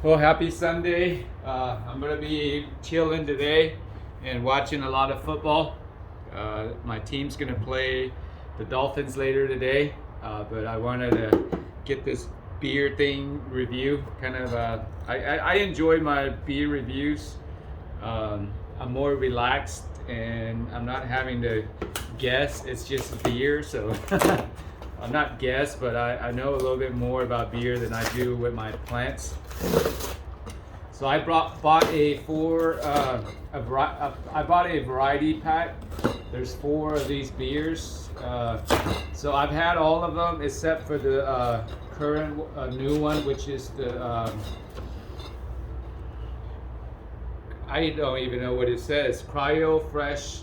Well, happy Sunday. I'm going to be chilling today and watching a lot of football. My team's going to play the Dolphins later today, but I wanted to get this beer thing review. I enjoy my beer reviews. I'm more relaxed and I'm not having to guess. It's just beer, so I'm not guess, but I know a little bit more about beer than I do with my plants. So I bought a variety pack. There's 4 of these beers. So I've had all of them except for the current new one, which is the I don't even know what it says. Cryo Fresh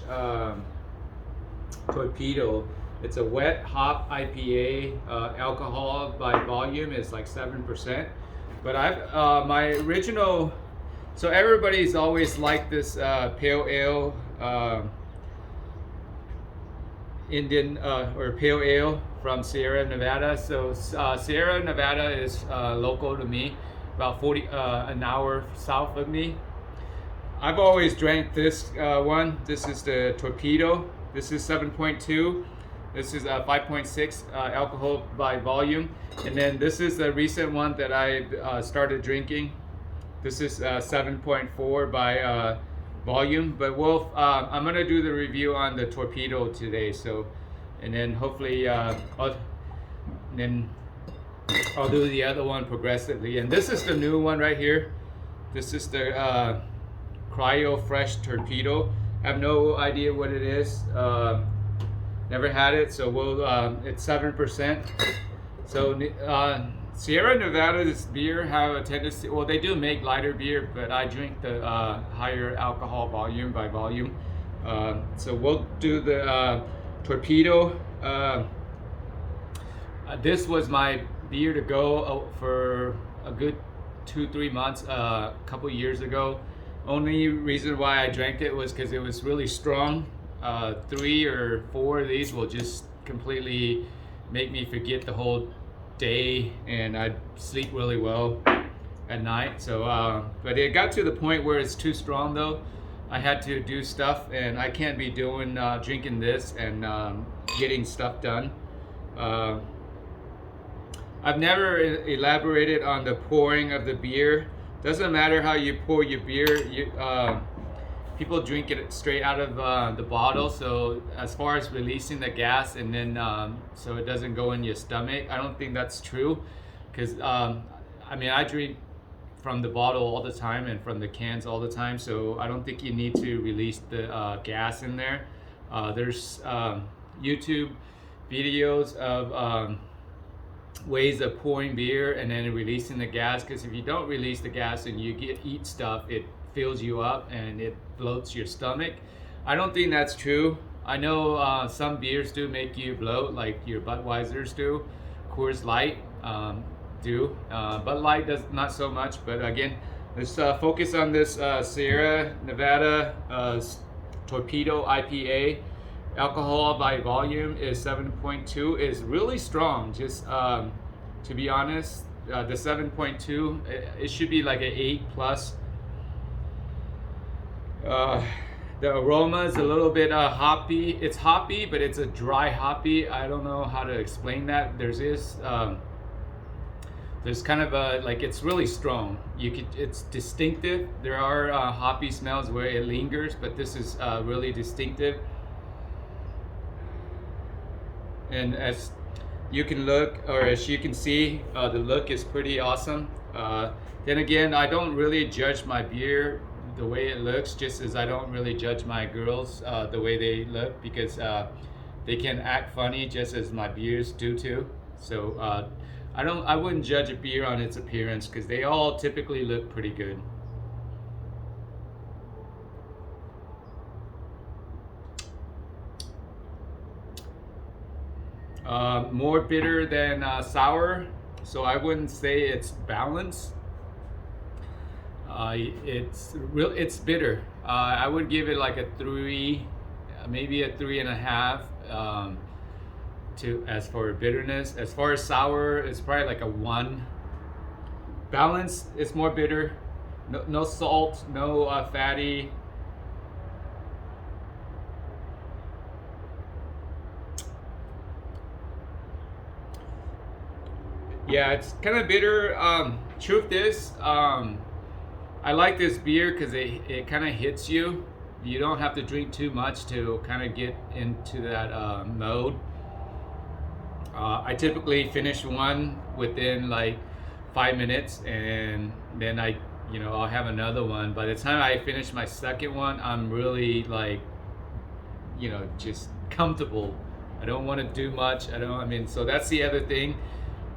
Torpedo. It's a wet hop IPA. Alcohol by volume is like 7%. But my original. So everybody's always liked this pale ale, Indian or pale ale from Sierra Nevada. So Sierra Nevada is local to me, about 40 an hour south of me. I've always drank this one. This is the Torpedo. This is 7.2. This is 5.6 alcohol by volume. And then this is the recent one that I started drinking. This is 7.4 by volume. But I'm gonna do the review on the Torpedo today. So, and then hopefully I'll do the other one progressively. And this is the new one right here. This is the Cryo Fresh Torpedo. I have no idea what it is. Never had it, so it's 7%. So Sierra Nevada's beer have a tendency. Well, they do make lighter beer, but I drink the higher alcohol volume by volume. So we'll do the Torpedo. This was my beer to go for a good 2-3 months. A couple years ago. Only reason why I drank it was because it was really strong. 3 or 4 of these will just completely make me forget the whole day, and I sleep really well at night. So, but it got to the point where it's too strong though. I had to do stuff, and I can't be doing drinking this and getting stuff done. I've never elaborated on the pouring of the beer. Doesn't matter how you pour your beer. People drink it straight out of the bottle. So as far as releasing the gas and then so it doesn't go in your stomach, I don't think that's true. Because I drink from the bottle all the time and from the cans all the time. So I don't think you need to release the gas in there. There's YouTube videos of ways of pouring beer and then releasing the gas, because if you don't release the gas and you eat stuff, it fills you up and it bloats your stomach. I don't think that's true. I know some beers do make you bloat, like your Budweisers do, Coors Light do. Bud Light does not so much. But again, let's focus on this Sierra Nevada Torpedo IPA. Alcohol by volume is 7.2. Is really strong. Just to be honest, the 7.2, it should be like an 8 plus. The aroma is a little bit hoppy. It's hoppy, but it's a dry hoppy. I don't know how to explain that. There's kind of a, like, it's really strong. It's distinctive. There are hoppy smells where it lingers, but this is really distinctive. And as you can look, or as you can see, the look is pretty awesome. Then again, I don't really judge my beer the way it looks, just as I don't really judge my girls the way they look, because they can act funny just as my beers do too. So I wouldn't judge a beer on its appearance, because they all typically look pretty good. More bitter than sour, so I wouldn't say it's balanced. It's bitter. I would give it like a 3, maybe a 3.5. To as for bitterness, as far as sour, it's probably like a 1. Balanced, it's more bitter. No salt, no fatty. Yeah, it's kind of bitter. Truth is, I like this beer because it kind of hits you. You don't have to drink too much to kind of get into that mode. I typically finish one within like 5 minutes, and then I'll have another one. By the time I finish my second one, I'm really like, just comfortable. I don't want to do much. So that's the other thing.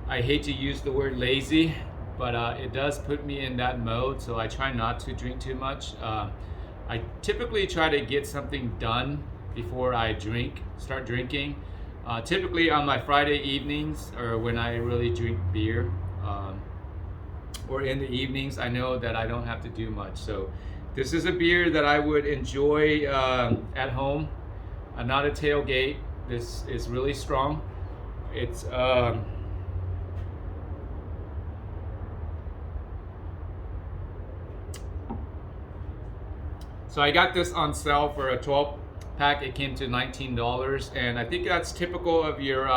I hate to use the word lazy, but it does put me in that mode, so I try not to drink too much. I typically try to get something done before I start drinking. Typically on my Friday evenings, or when I really drink beer, or in the evenings, I know that I don't have to do much. So this is a beer that I would enjoy at home, not a tailgate. This is really strong. It's so I got this on sale for a 12 pack. It came to $19, and I think that's typical of your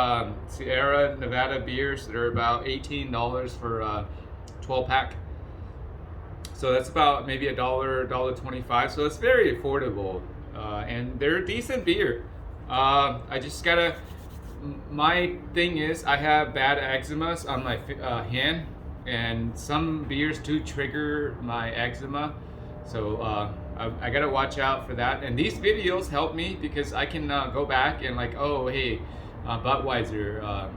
Sierra Nevada beers. They're about $18 for a 12 pack. So that's about maybe $1.25. So it's very affordable, and they're decent beer. I just gotta. My thing is, I have bad eczema on my hand, and some beers do trigger my eczema. So I gotta watch out for that. And these videos help me because I can go back and like, oh hey, Budweiser,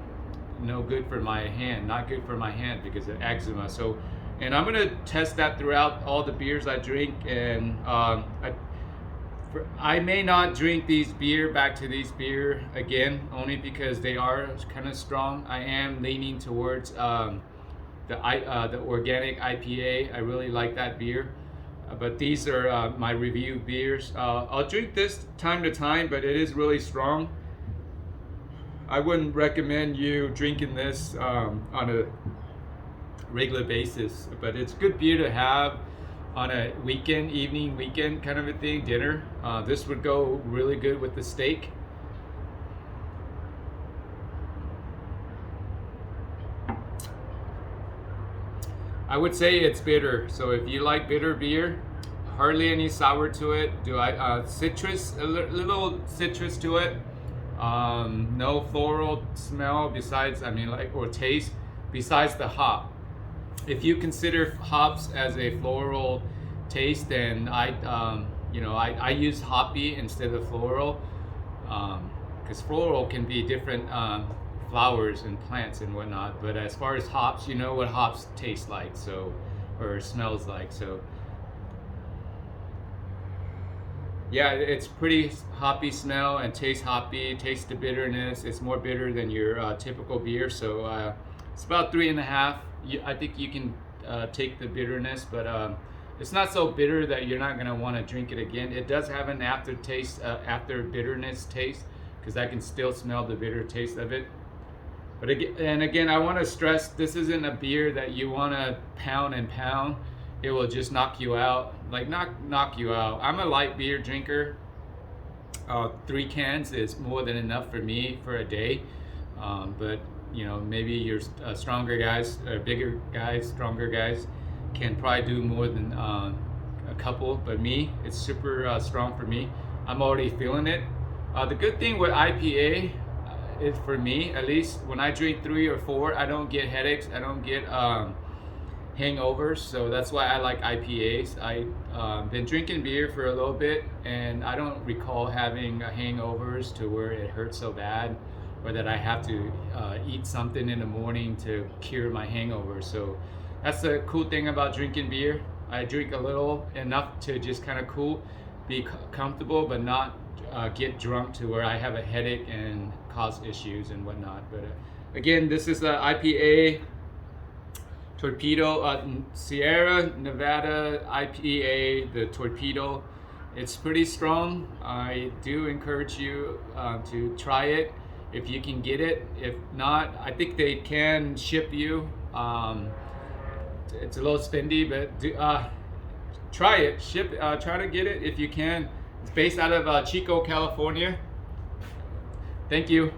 no good for my hand, not good for my hand because of eczema. So, and I'm gonna test that throughout all the beers I drink, and I may not drink these beer back to these beer again, only because they are kind of strong. I am leaning towards the organic IPA. I really like that beer. But these are my review beers. I'll drink this time to time, but it is really strong. I wouldn't recommend you drinking this on a regular basis, but it's good beer to have on a weekend kind of a thing, dinner. This would go really good with the steak. I would say it's bitter. So if you like bitter beer, hardly any sour to it. Citrus, a little citrus to it. No floral smell besides, or taste besides the hop. If you consider hops as a floral taste, then I use hoppy instead of floral, because floral can be different flowers and plants and whatnot. But as far as hops, you know what hops taste like, or smells like. So yeah, it's pretty hoppy smell and tastes hoppy. Tastes the bitterness. It's more bitter than your typical beer. So it's about 3.5. I think you can take the bitterness, but it's not so bitter that you're not gonna want to drink it again. It does have an aftertaste, after bitterness taste, because I can still smell the bitter taste of it. But again, I want to stress, this isn't a beer that you want to pound and pound. It will just knock you out. Like, knock you out. I'm a light beer drinker. 3 cans is more than enough for me for a day. But maybe you're stronger guys, bigger guys, stronger guys can probably do more than a couple. But me, it's super strong for me. I'm already feeling it. The good thing with IPA is, for me at least, when I drink 3 or 4, I don't get headaches. I don't get hangovers. So that's why I like IPAs. I've been drinking beer for a little bit, and I don't recall having hangovers to where it hurts so bad, or that I have to eat something in the morning to cure my hangover. So that's the cool thing about drinking beer. I drink a little, enough to just kind of be comfortable, but not get drunk to where I have a headache and cause issues and whatnot. But again, this is the IPA Torpedo, Sierra Nevada IPA, the Torpedo. It's pretty strong. I do encourage you to try it if you can get it. If not, I think they can ship you it's a little spendy, but try it. Try to get it if you can. It's based out of Chico, California. Thank you.